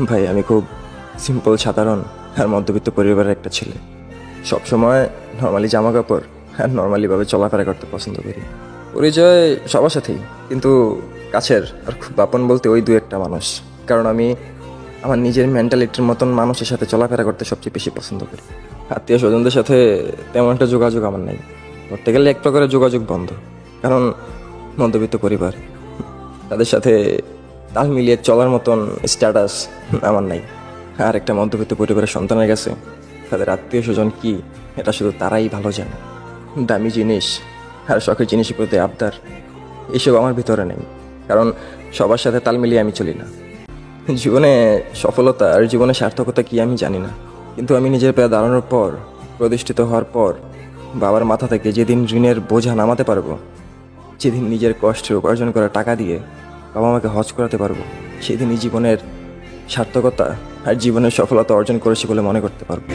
ভাই আমি খুব সিম্পল সাধারণ আর মধ্যবিত্ত পরিবারের একটা ছেলে। সবসময় নর্মালি জামা কাপড় আর নর্মালিভাবে চলাফেরা করতে পছন্দ করি। পরিচয় সবার সাথেই, কিন্তু কাছের আর খুব আপন বলতে ওই দু একটা মানুষ। কারণ আমি আমার নিজের মেন্টালিটির মতন মানুষের সাথে চলাফেরা করতে সবচেয়ে বেশি পছন্দ করি। আত্মীয় স্বজনদের সাথে তেমন একটা যোগাযোগ আমার নাই, ধরতে গেলে এক প্রকারের যোগাযোগ বন্ধ। কারণ মধ্যবিত্ত পরিবার, তাদের সাথে তাল মিলিয়ে চলার মতন স্ট্যাটাস আমার নাই। আর একটা মধ্যবিত্ত পরিবারের সন্তানের কাছে তাদের আত্মীয় স্বজন কী এটা শুধু তারাই ভালো জানে। দামি জিনিস আর শখের জিনিসের প্রতি আবদার এসব আমার ভিতরে নেই, কারণ সবার সাথে তাল মিলিয়ে আমি চলি না। জীবনে সফলতা আর জীবনে সার্থকতা কি আমি জানি না, কিন্তু আমি নিজের পায়ে দাঁড়ানোর পর, প্রতিষ্ঠিত হওয়ার পর, বাবার মাথা থেকে যেদিন ঋণের বোঝা নামাতে পারবো, যেদিন নিজের কষ্টে উপার্জন করা টাকা দিয়ে বাবা মাকে হজ করাতে পারবো, সেদিনই জীবনের সার্থকতা আর জীবনের সফলতা অর্জন করেছি বলে মনে করতে পারবো।